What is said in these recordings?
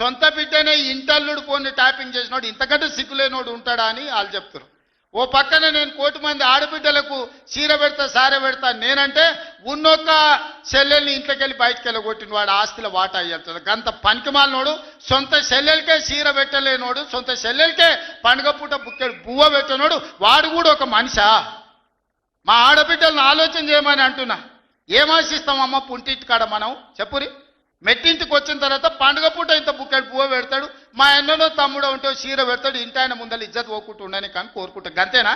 సొంత బిడ్డనే ఇంటల్లుడు పోని ట్యాపింగ్ చేసినోడు ఇంతకంటే సిగ్గులేనోడు ఉంటాడా అని వాళ్ళు చెప్తారు. ఓ పక్కన నేను 1 కోటి మంది ఆడబిడ్డలకు చీర పెడతా సారె పెడతా నేనంటే ఉన్నొక్క చెల్లెల్ని ఇంట్లోకి వెళ్ళి బయటకు వెళ్ళగొట్టిన వాడు ఆస్తిలో వాటా అయ్యేస్తుంది. గంత పనికిమాలినోడు, సొంత చెల్లెలకే చీర పెట్టలేనోడు, సొంత చెల్లెలకే పండుగ పూట బుక్కెడు బువ్వ పెట్టనోడు వాడు కూడా ఒక మనిషా? మా ఆడబిడ్డలను ఆలోచన చేయమని అంటున్నా. ఏం ఆశిస్తామమ్మ పుంటింటి కాడ మనం చెప్పురి? మెట్టింటికి వచ్చిన తర్వాత పండుగ పూట ఇంత బుక్కెడు పువ్వు పెడతాడు, మా అన్ననో తమ్ముడో ఉంటే చీర పెడతాడు, ఇంటి ఆయన ముందర ఇజ్జత్ పోకుండా ఉండని కానీ కోరుకుంటాం. గంతేనా?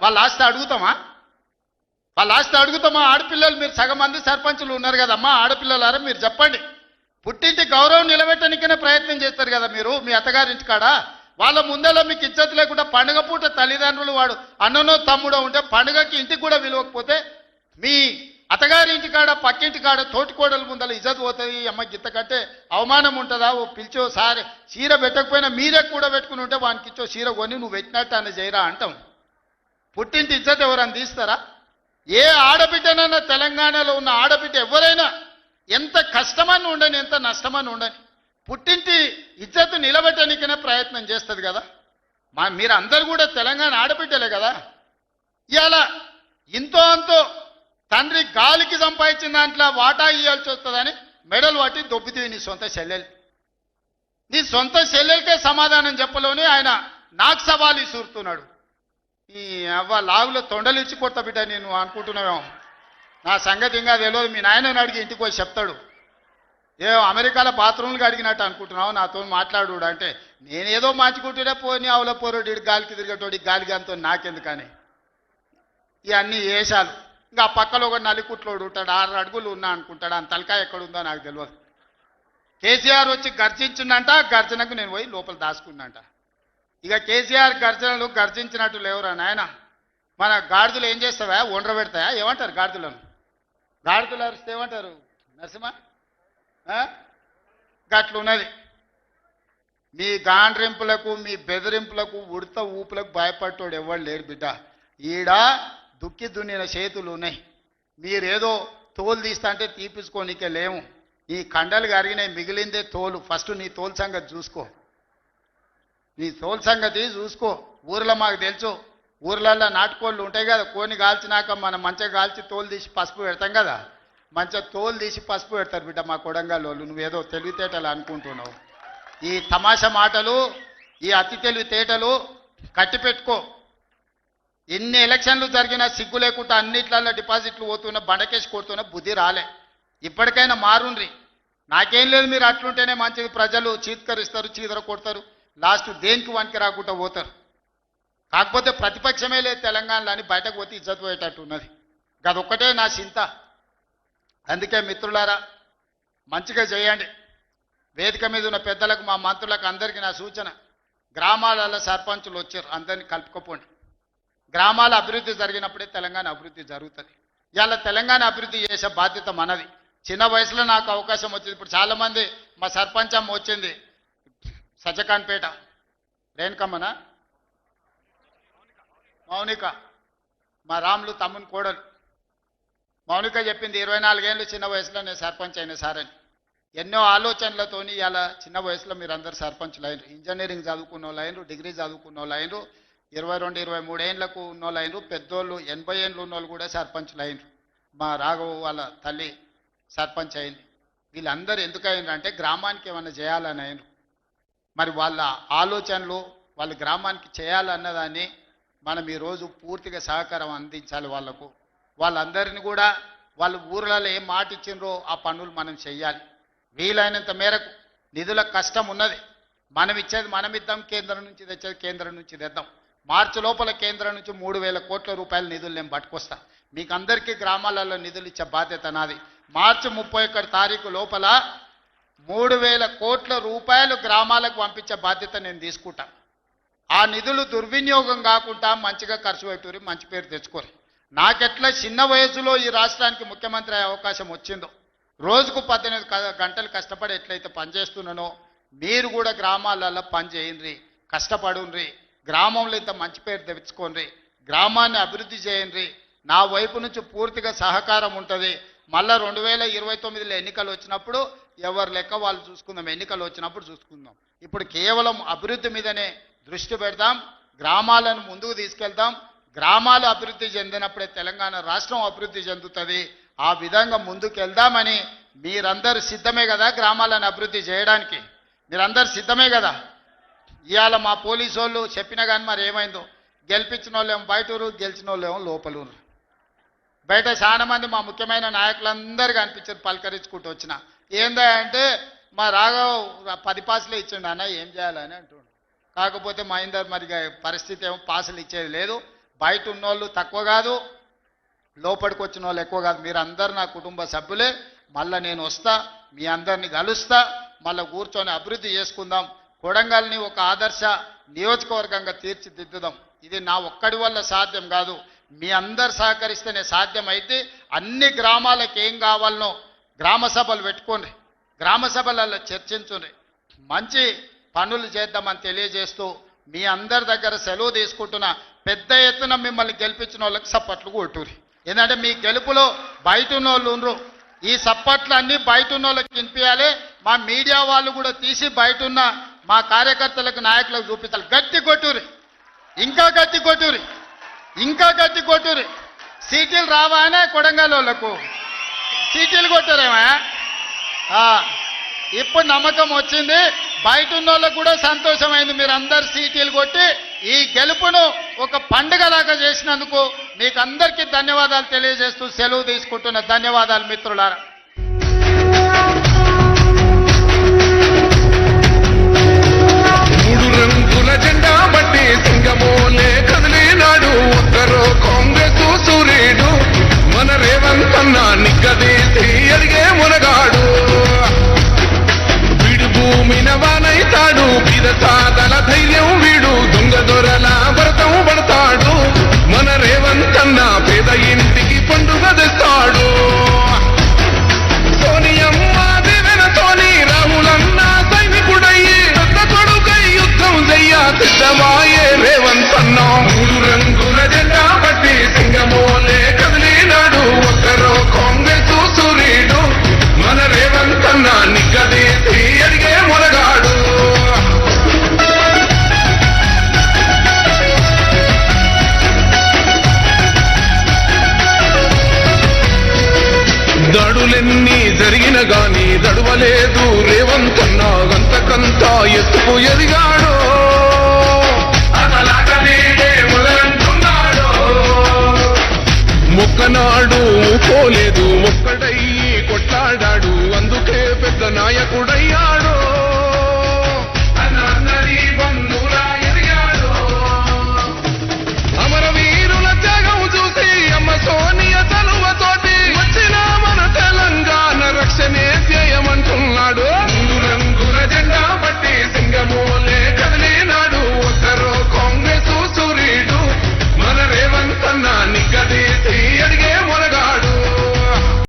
వాళ్ళ ఆస్తి అడుగుతామా? వాళ్ళ ఆస్తి అడుగుతామా? ఆడపిల్లలు మీరు సగం మంది సర్పంచులు ఉన్నారు కదమ్మా, ఆడపిల్లలారా మీరు చెప్పండి. పుట్టింటి గౌరవం నిలబెట్టడానికనే ప్రయత్నం చేస్తారు కదా మీరు మీ అత్తగారింటి కాడ. వాళ్ళ ముందర మీకు ఇజ్జత్ లేకుండా పండుగ పూట తల్లిదండ్రులు వాడు అన్ననో తమ్ముడో ఉంటే పండుగకి ఇంటికి కూడా విలువకపోతే మీ అత్తగారి ఇంటి కాడ పక్కింటి కాడ తోటికోడల ముందర ఇజ్జత్ పోతుంది. అమ్మ గిత్త కంటే అవమానం ఉంటుందా? ఓ పిలిచో సారి చీర పెట్టకపోయినా మీరే కూడా పెట్టుకుని ఉంటే వానికి ఇచ్చో చీర కొని నువ్వు పెట్టినట్టు అని చేయరా అంటాం. పుట్టింటి ఇజ్జత్ ఎవరని తీస్తారా? ఏ ఆడబిడ్డనన్నా తెలంగాణలో ఉన్న ఆడబిడ్డ ఎవరైనా ఎంత కష్టమని ఉండని ఎంత నష్టమని ఉండని పుట్టింటి ఇజ్జత్ నిలబెట్టడానికైనా ప్రయత్నం చేస్తుంది కదా. మీరు అందరు కూడా తెలంగాణ ఆడబిడ్డలే కదా. ఇవాళ ఇంతో అంతో తండ్రి గాలికి సంపాదించిన దాంట్లో వాటా ఇవ్వాల్సి వస్తుందని మెడలు పట్టి దొబ్బితీవి నీ సొంత చెల్లెలు. నీ సొంత చెల్లెలకే సమాధానం చెప్పలోని ఆయన నాకు సవాలు ఇసురుతున్నాడు. ఈ అవ్వ లాగులో తొండలు ఇచ్చి కొత్త బిడ్డ నేను అనుకుంటున్నావేమో. నా సంగతి ఇంకా తెలియదు. మీ నాయనని అడిగి ఇంటికి పోయి చెప్తాడు. ఏ అమెరికాలో బాత్రూమ్లు అడిగినట్టు అనుకుంటున్నావు నాతో మాట్లాడు అంటే నేనేదో మార్చుకుంటూనే పోని ఆవుల పోరోడు గాలికి తిరిగేటోడి గాలికి అంతో నాకెందుకని ఇవన్నీ వేషాలు. ఇంకా ఆ పక్కలో ఒక నలికుట్లోడు ఉంటాడు, 6 అడుగులు ఉన్నా అనుకుంటాడు. ఆ తలకాయ ఎక్కడుందో నాకు తెలియదు. కేసీఆర్ వచ్చి గర్జించిందంట, గర్జనకు నేను పోయి లోపల దాచుకున్నంట. ఇక కేసీఆర్ గర్జనలు గర్జించినట్టు లేవురా నాయన. మన గాడిదలు ఏం చేస్తావా? ఒండ్ర పెడతాయా? ఏమంటారు గాడిదలను? గాడిదలు అరిస్తే ఏమంటారు నరసింహ? గట్లున్నది. మీ గాండ్రింపులకు మీ బెదిరింపులకు ఉడత ఊపులకు భయపడ్డోడు ఎవరు లేరు బిడ్డ. ఈడ దుక్కి దున్నిన చేతులు ఉన్నాయి. మీరేదో తోలు తీస్తా అంటే తీపించుకోనికే లేము. ఈ కండలు కరిగినాయి, మిగిలిందే తోలు. ఫస్ట్ నీ తోలు సంగతి చూసుకో. నీ తోలు సంగతి చూసుకో. ఊర్లో మాకు తెలుసు, ఊర్లల్లో నాటుకోళ్ళు ఉంటాయి కదా, కోని కాల్చినాక మనం మంచిగా కాల్చి తోలు తీసి పసుపు పెడతాం కదా, మంచిగా తోలు తీసి పసుపు పెడతారు బిడ్డ మా కొడంగల్లోళ్ళు. నువ్వేదో తెలివితేటలు అనుకుంటున్నావు. ఈ తమాషా మాటలు, ఈ అతి తెలివితేటలు కట్టిపెట్టుకో. ఎన్ని ఎలక్షన్లు జరిగినా సిగ్గు లేకుండా అన్నిట్లలో డిపాజిట్లు పోతున్నా బండకేసి కొడుతున్నా బుద్ధి రాలే. ఇప్పటికైనా మారుండ్రి. నాకేం లేదు, మీరు అట్లుంటేనే మంచిది. ప్రజలు చీత్కరిస్తారు, చీదర కొడతారు, లాస్ట్ దేనికి వనికి రాకుండా పోతారు. కాకపోతే ప్రతిపక్షమే లేదు తెలంగాణలో అని బయటకు పోతే ఇజ్జత్ పోయేటట్టు ఉన్నది. అదొక్కటే నా చింత. అందుకే మిత్రులారా మంచిగా చేయండి. వేదిక మీద ఉన్న పెద్దలకు, మా మంత్రులకు అందరికీ నా సూచన, గ్రామాలలో సర్పంచులు వచ్చారు, అందరినీ కలుపుకోపోండి. గ్రామాల అభివృద్ధి జరిగినప్పుడే తెలంగాణ అభివృద్ధి జరుగుతుంది. ఇవాళ తెలంగాణ అభివృద్ధి చేసే బాధ్యత మనది. చిన్న వయసులో నాకు అవకాశం వచ్చింది. ఇప్పుడు చాలామంది మా సర్పంచ్ అమ్మ వచ్చింది సజ్జకాన్పేట, రేణుకమ్మనా మౌనిక, మా రాములు తమ్ముని కోడలు మౌనిక చెప్పింది 24 ఏళ్ళు చిన్న వయసులో నేను సర్పంచ్ అయిన సార్ అని. ఎన్నో ఆలోచనలతోని ఇలా చిన్న వయసులో మీరు అందరు సర్పంచ్లు అయినరు. ఇంజనీరింగ్ చదువుకున్న వాళ్ళు అయినరు, డిగ్రీ చదువుకున్న వాళ్ళు అయినరు, 22, 23 ఏళ్ళకు ఉన్న వాళ్ళు అయినరు, పెద్దోళ్ళు 80 ఏళ్ళు ఉన్న వాళ్ళు కూడా సర్పంచ్లు అయినరు. మా రాఘవ వాళ్ళ తల్లి సర్పంచ్ అయింది. వీళ్ళందరూ ఎందుకు అయినరు అంటే గ్రామానికి ఏమైనా చేయాలని అయినరు. మరి వాళ్ళ ఆలోచనలు వాళ్ళ గ్రామానికి చేయాలన్నదాన్ని మనం ఈరోజు పూర్తిగా సహకారం అందించాలి వాళ్ళకు. వాళ్ళందరినీ కూడా వాళ్ళు ఊర్లలో ఏం మాట ఇచ్చినరో ఆ పనులు మనం చెయ్యాలి. వీలైనంత మేరకు నిధుల కష్టం ఉన్నది, మనం ఇచ్చేది మనం ఇద్దాం, కేంద్రం నుంచి తెచ్చేది కేంద్రం నుంచి తెద్దాం. మార్చి లోపల కేంద్రం నుంచి 3,000 కోట్ల రూపాయల నిధులు నేను పట్టుకొస్తా. మీకు అందరికీ గ్రామాలలో నిధులు ఇచ్చే బాధ్యత నాది. మార్చి 31 తారీఖు లోపల 3,000 కోట్ల రూపాయలు గ్రామాలకు పంపించే బాధ్యత నేను తీసుకుంటా. ఆ నిధులు దుర్వినియోగం కాకుండా మంచిగా ఖర్చు పెట్టుకుని మంచి పేరు తెచ్చుకోరు. నాకెట్లా చిన్న వయసులో ఈ రాష్ట్రానికి ముఖ్యమంత్రి అయ్యే అవకాశం వచ్చిందో, రోజుకు 18 గంటలు కష్టపడి ఎట్లయితే పనిచేస్తున్నానో మీరు కూడా గ్రామాలలో పని చేయండి, కష్టపడుండ్రి, గ్రామంలో ఇంత మంచి పేరు తెచ్చుకోండి, గ్రామాన్ని అభివృద్ధి చేయండి. నా వైపు నుంచి పూర్తిగా సహకారం ఉంటుంది. మళ్ళీ 2029లో ఎన్నికలు వచ్చినప్పుడు ఎవరి లెక్క వాళ్ళు చూసుకుందాం, ఎన్నికలు వచ్చినప్పుడు చూసుకుందాం. ఇప్పుడు కేవలం అభివృద్ధి మీదనే దృష్టి పెడదాం, గ్రామాలను ముందుకు తీసుకెళ్దాం. గ్రామాలు అభివృద్ధి చెందినప్పుడే తెలంగాణ రాష్ట్రం అభివృద్ధి చెందుతుంది. ఆ విధంగా ముందుకు వెళ్దామని మీరందరూ సిద్ధమే కదా గ్రామాలను అభివృద్ధి చేయడానికి? మీరందరూ సిద్ధమే కదా? ఇవాళ మా పోలీసు వాళ్ళు చెప్పినా కానీ మరి ఏమైందో, గెలిపించిన వాళ్ళేమో బయటూరు, గెలిచిన వాళ్ళేమో లోపలూరు. బయట చాలా మంది మా ముఖ్యమైన నాయకులందరూ కనిపించారు, పలకరించుకుంటూ వచ్చిన. ఏందా అంటే మా రాఘవ్ 10 పాసులే ఇచ్చిండు అన్న, ఏం చేయాలని అంటుండు. కాకపోతే మహేందర్ మరి పరిస్థితి ఏమో పాసులు ఇచ్చేది లేదు. బయట ఉన్నోళ్ళు తక్కువ కాదు, లోపలికి వచ్చిన వాళ్ళు ఎక్కువ కాదు. మీరందరూ నా కుటుంబ సభ్యులే. మళ్ళీ నేను వస్తా, మీ అందరినీ కలుస్తా, మళ్ళీ కూర్చొని అభివృద్ధి చేసుకుందాం. కొడంగల్ని ఒక ఆదర్శ నియోజకవర్గంగా తీర్చిదిద్దుదాం. ఇది నా ఒక్కడి వల్ల సాధ్యం కాదు, మీ అందరు సహకరిస్తేనే సాధ్యమైతే. అన్ని గ్రామాలకు ఏం కావాలనో గ్రామ సభలు పెట్టుకోండి, గ్రామ సభలలో చర్చించుండ్రి, మంచి పనులు చేద్దామని తెలియజేస్తూ మీ అందరి దగ్గర సెలవు తీసుకుంటున్నా. పెద్ద ఎత్తున మిమ్మల్ని గెలిపించిన వాళ్ళకి సప్పట్లు కొట్టుర్రి. ఎందుకంటే మీ గెలుపులో బయట ఉన్న వాళ్ళు ఉండరు. ఈ సప్పట్లు అన్నీ బయట ఉన్న వాళ్ళకి వినిపించాలి. మా మీడియా వాళ్ళు కూడా తీసి బయట ఉన్న మా కార్యకర్తలకు, నాయకులకు చూపించాలి. గట్టి కొట్టుర్రి, ఇంకా గట్టి కొట్టుర్రి, ఇంకా గట్టి కొట్టుర్రి. సీటీలు రావానే కొడంగల్ వాళ్ళకు సీటీలు కొట్టారేమా? ఇప్పుడు నమ్మకం వచ్చింది, బయట ఉన్న వాళ్ళకు కూడా సంతోషమైంది. మీరు అందరు సీటీలు కొట్టి ఈ గెలుపును ఒక పండుగలాగా చేసినందుకు మీకు అందరికీ ధన్యవాదాలు తెలియజేస్తూ సెలవు తీసుకుంటున్న. ధన్యవాదాలు మిత్రులారా. మూడు రంగుల జెండా బట్టి సింగమోలే కదిలినాడు ఒక్కరో కాంగ్రెస్ సూర్యుడు మన రేవంత్ అన్న నిగ్గదీసి ఎరిగే మునగాడు. వీడు భూమిన వానైతాడు, బీద సాదల ధైర్యం వీడు, దొంగ దొరల భరతం పడతాడు. మన రేవంత్ అన్న పేద ఇంటికి పండుగ తెస్తాడు. సోనియమ్మ దివెనతోని రాహులన్న సైనికుడయ్యి పెద్ద కొడుకై యుద్ధం చెయ్య సిద్ధమాయే రేవంత్ అన్న. మూడు రంగుల జెండా బట్టి సింగమోలే కదిలినాడు ఒక్కరో కాంగ్రెస్ సూర్యుడు మన రేవంత్ అన్న నిగ్గదీసి ఎరిగే మొనగాడు. దడులెన్ని జరిగిన గాని దడువలేదు రేవంత్ అన్న, అంతకంతా ఎత్తుకు ఎదిగాడు. మొక్కనాడు పోలేదు, ఒక్కడయ్యి కొట్లాడాడు, అందుకే పెద్ద నాయకుడయ్యా.